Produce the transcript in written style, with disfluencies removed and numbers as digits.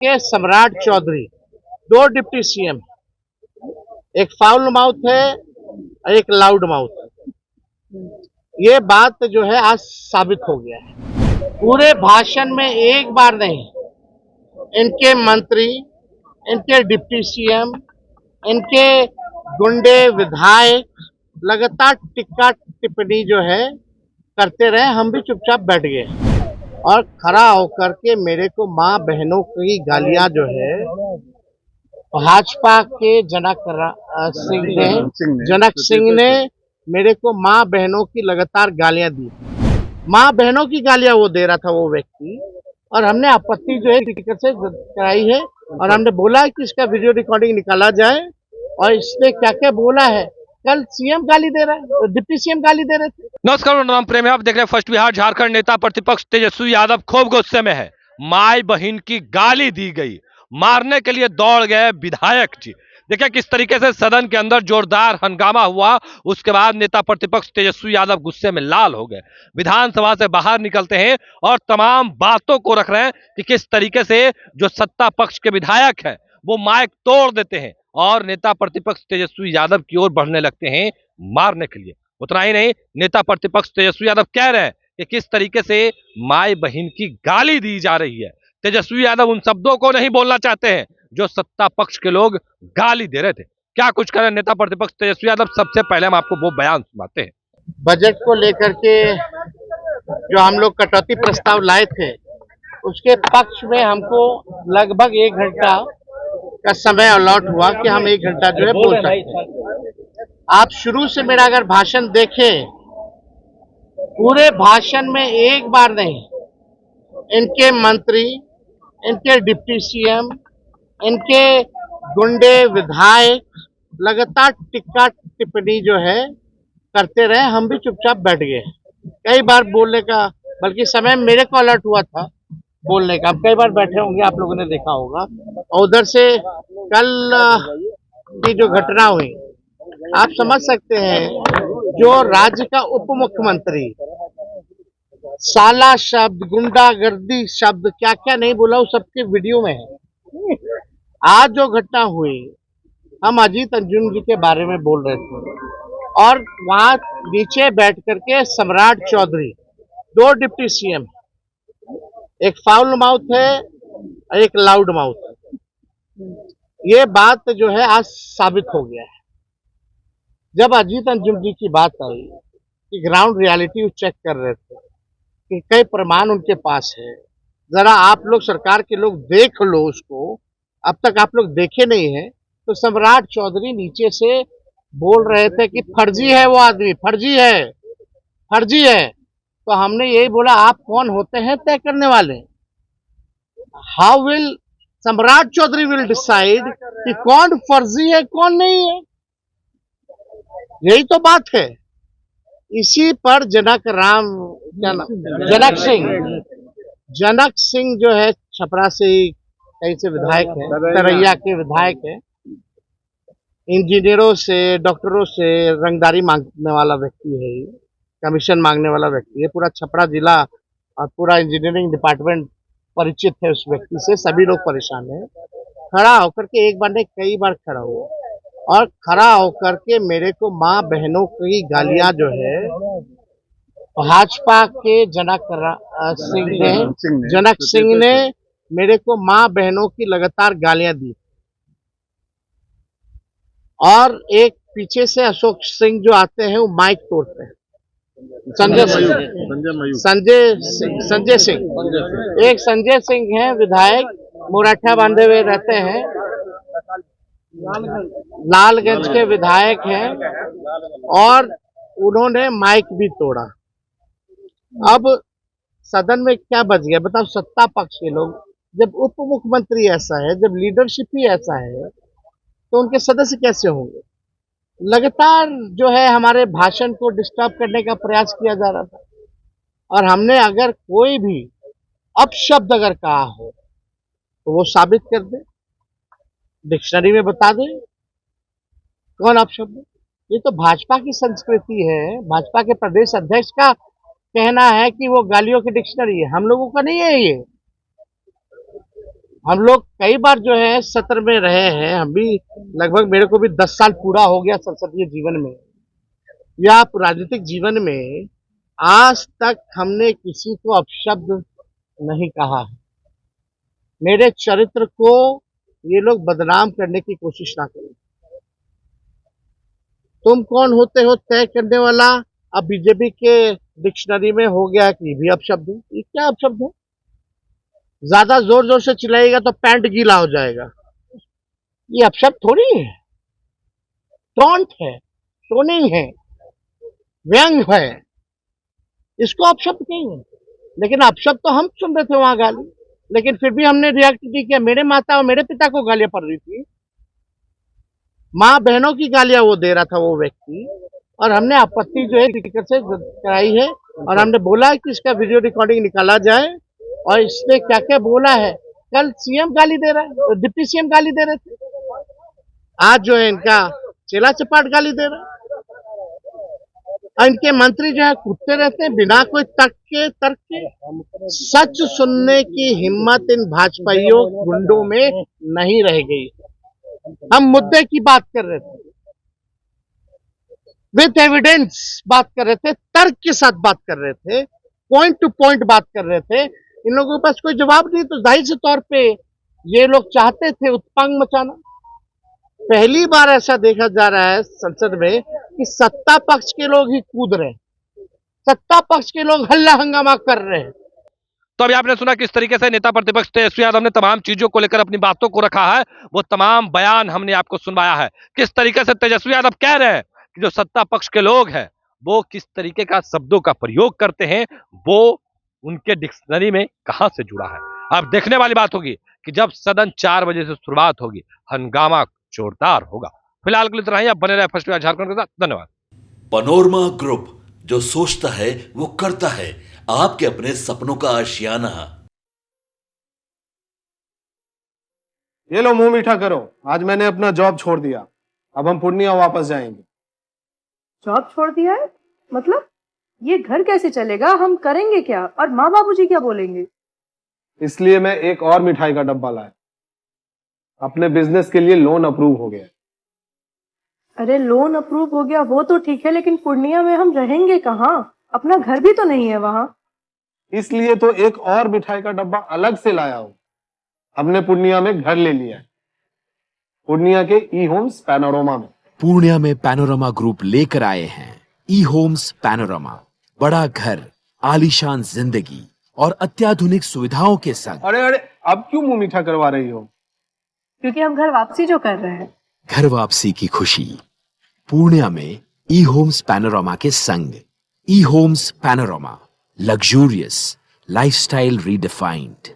के सम्राट चौधरी, दो डिप्टी सीएम, एक फाउल माउथ है और एक लाउड माउथ है। ये बात जो है आज साबित हो गया है। पूरे भाषण में एक बार नहीं, इनके मंत्री, इनके डिप्टी सीएम, इनके गुंडे विधायक लगातार टिक्का टिप्पणी जो है करते रहे। हम भी चुपचाप बैठ गए और खड़ा होकर के मेरे को माँ बहनों की गालियां जो है भाजपा के जनक सिंह ने मेरे को माँ बहनों की लगातार गालियां दी। माँ बहनों की गालियां वो दे रहा था वो व्यक्ति, और हमने आपत्ति जो है स्पीकर से कराई है और हमने बोला है कि इसका वीडियो रिकॉर्डिंग निकाला जाए और इसने क्या क्या बोला है। कल सीएम गाली दे रहा है, डिप्टी सीएम गाली दे रहे थे। नमस्कार, मेरा नाम प्रेम है। आप देख रहे हैं फर्स्ट बिहार। झारखंड नेता प्रतिपक्ष तेजस्वी यादव खूब गुस्से में है। माई बहन की गाली दी गई, मारने के लिए दौड़ गए विधायक जी। देखिए किस तरीके से सदन के अंदर जोरदार हंगामा हुआ। उसके बाद नेता प्रतिपक्ष तेजस्वी यादव गुस्से में लाल हो गए, विधानसभा से बाहर निकलते हैं और तमाम बातों को रख रहे हैं कि किस तरीके से जो सत्ता पक्ष के विधायक हैं वो माइक तोड़ देते हैं और नेता प्रतिपक्ष तेजस्वी यादव की ओर बढ़ने लगते हैं मारने के लिए। उतना ही नहीं, नेता प्रतिपक्ष तेजस्वी यादव कह रहे हैं कि किस तरीके से माई बहन की गाली दी जा रही है। तेजस्वी यादव उन शब्दों को नहीं बोलना चाहते हैं जो सत्ता पक्ष के लोग गाली दे रहे थे। क्या कुछ करें नेता प्रतिपक्ष तेजस्वी यादव? सबसे पहले हम आपको वो बयान सुनाते हैं। बजट को लेकर के जो हम लोग कटौती प्रस्ताव लाए थे उसके पक्ष में हमको लगभग 1 घंटा का समय अलॉट हुआ कि हम 1 घंटा जो है बोल सकते हैं। आप शुरू से मेरा अगर भाषण देखें, पूरे भाषण में एक बार नहीं, इनके मंत्री, इनके डिप्टी सीएम, इनके गुंडे विधायक लगातार टिक्का टिप्पणी जो है करते रहे। हम भी चुपचाप बैठ गए। कई बार बोलने का बल्कि समय मेरे को अलर्ट हुआ था बोलने का। अब कई बार बैठे होंगे, आप लोगों ने देखा होगा। और उधर से कल की जो घटना हुई, आप समझ सकते हैं, जो राज्य का उप मुख्यमंत्री साला शब्द, गुंडागर्दी शब्द क्या क्या नहीं बोला, वो सबके वीडियो में है। आज जो घटना हुई, हम अजीत अंजुम जी के बारे में बोल रहे थे और वहां नीचे बैठ करके सम्राट चौधरी, दो डिप्टी सीएम, एक फाउल माउथ है और एक लाउड माउथ है। ये बात जो है आज साबित हो गया है। जब अजीत अंजुम जी की बात आई कि ग्राउंड रियलिटी चेक कर रहे थे कि कई प्रमाण उनके पास है, जरा आप लोग सरकार के लोग देख लो उसको, अब तक आप लोग देखे नहीं है। तो सम्राट चौधरी नीचे से बोल रहे थे कि फर्जी है वो आदमी, फर्जी है, फर्जी है। तो हमने यही बोला, आप कौन होते हैं तय करने वाले? हाउ विल सम्राट चौधरी विल डिसाइड कि कौन फर्जी है कौन नहीं है? यही तो बात है। इसी पर जनक सिंह जो है, छपरा से ही कहीं से विधायक है, तरैया के विधायक है। इंजीनियरों से, डॉक्टरों से रंगदारी मांगने वाला व्यक्ति है, कमीशन मांगने वाला व्यक्ति है। पूरा छपरा जिला और पूरा इंजीनियरिंग डिपार्टमेंट परिचित है उस व्यक्ति से। सभी लोग परेशान हैं। खड़ा होकर के एक बार नहीं, कई बार खड़ा हुआ और खड़ा होकर के मेरे को माँ बहनों की गालियां जो है भाजपा के जनक सिंह ने मेरे को माँ बहनों की लगातार गालियां दी। और एक पीछे से अशोक सिंह जो आते हैं वो माइक तोड़ते हैं। संजय सिंह, एक संजय सिंह है विधायक, मुरैठा बांधे हुए रहते हैं, लालगंज के विधायक हैं, और उन्होंने माइक भी तोड़ा। अब सदन में क्या बच गया बताओ? सत्ता पक्ष के लोग, जब उप मुख्यमंत्री ऐसा है, जब लीडरशिप ही ऐसा है, तो उनके सदस्य कैसे होंगे? लगातार जो है हमारे भाषण को डिस्टर्ब करने का प्रयास किया जा रहा था। और हमने अगर कोई भी अपशब्द अगर कहा हो तो वो साबित कर दे, डिक्शनरी में बता दे कौन अपशब्द। ये तो भाजपा की संस्कृति है। भाजपा के प्रदेश अध्यक्ष का कहना है कि वो गालियों की डिक्शनरी है, हम लोगों का नहीं है ये। हम लोग कई बार जो है सत्र में रहे हैं, हम भी लगभग, मेरे को भी 10 साल पूरा हो गया संसदीय जीवन में या राजनीतिक जीवन में। आज तक हमने किसी को अपशब्द नहीं कहा है। मेरे चरित्र को ये लोग बदनाम करने की कोशिश ना करें। तुम कौन होते हो तय करने वाला? अब बीजेपी के डिक्शनरी में हो गया कि ये भी अपशब्द है। ये क्या अपशब्द है? ज्यादा जोर जोर से चिल्लाएगा तो पैंट गीला हो जाएगा। ये अपशब्द थोड़ी है, टॉन्ट है, टोनिंग है, व्यंग है, इसको अपशब्द कहेंगे। लेकिन अपशब्द तो हम सुन रहे थे वहां गाली, लेकिन फिर भी हमने रिएक्ट नहीं किया। मेरे माता और मेरे पिता को गालियां पड़ रही थी, माँ बहनों की गालियां वो दे रहा था वो व्यक्ति, और हमने आपत्ति जो है स्पीकर से कराई है और हमने बोला कि इसका वीडियो रिकॉर्डिंग निकाला जाए और इसने क्या क्या बोला है। कल सीएम गाली दे रहा है, डिप्टी सीएम गाली दे रहे थे, आज जो है इनका चेला चपाट गाली दे रहा है। और इनके मंत्री जो है कूदते रहते हैं बिना कोई तर्क के। सच सुनने की हिम्मत इन भाजपाइयों गुंडों में नहीं रह गई। हम मुद्दे की बात कर रहे थे, विद एविडेंस बात कर रहे थे, तर्क के साथ बात कर रहे थे, पॉइंट टू पॉइंट बात कर रहे थे। इन लोगों के पास कोई जवाब नहीं, तो जाहिर से तौर पे ये लोग चाहते थे उत्पांग मचाना। पहली बार ऐसा देखा जा रहा है संसद में कि सत्ता पक्ष के लोग ही कूद रहे हैं, सत्ता पक्ष के लोग हल्ला हंगामा कर रहे हैं। तो अभी आपने सुना किस तरीके से नेता प्रतिपक्ष तेजस्वी यादव ने तमाम चीजों को लेकर अपनी बातों को रखा है, वो तमाम बयान हमने आपको सुनवाया है। किस तरीके से तेजस्वी यादव कह रहे हैं कि जो सत्ता पक्ष के लोग हैं वो किस तरीके का शब्दों का प्रयोग करते हैं, वो उनके डिक्शनरी में कहां से जुड़ा है। अब देखने वाली बात होगी कि जब सदन 4 बजे से शुरुआत होगी, हंगामा जोरदार होगा। फिलहाल के लिए इतना ही। आप बने रहे फर्स्ट बिहार झारखंड के साथ। धन्यवाद। पनोरमा ग्रुप, जो सोचता है वो करता है। आपके अपने सपनों का आशियाना। ये लो मुंह मीठा करो, आज मैंने अपना जॉब छोड़ दिया, अब हम पूर्णिया वापस जाएंगे। जॉब छोड़ दिया है? मतलब ये घर कैसे चलेगा? हम करेंगे क्या? और माँ बाबूजी क्या बोलेंगे? इसलिए मैं एक और मिठाई का डब्बा लाया। अपने बिजनेस के लिए लोन अप्रूव हो गया। अरे लोन अप्रूव हो गया वो तो ठीक है, लेकिन पूर्णिया में हम रहेंगे कहाँ? अपना घर भी तो नहीं है वहां। इसलिए तो एक और मिठाई का डब्बा अलग से लाया हूं। हमने पूर्णिया में घर ले लिया है, पूर्णिया के ई होम्स पैनोरमा में। पूर्णिया में पैनोरमा ग्रुप लेकर आए हैं ई होम्स पैनोरमा। बड़ा घर, आलीशान जिंदगी और अत्याधुनिक सुविधाओं के संग। अरे अरे, अब क्यों मुंह मीठा करवा रही हो? क्योंकि हम घर वापसी जो कर रहे हैं। घर वापसी की खुशी पूर्णिया में ई होम्स पैनोरमा के संग। E Homes Panorama, luxurious lifestyle redefined.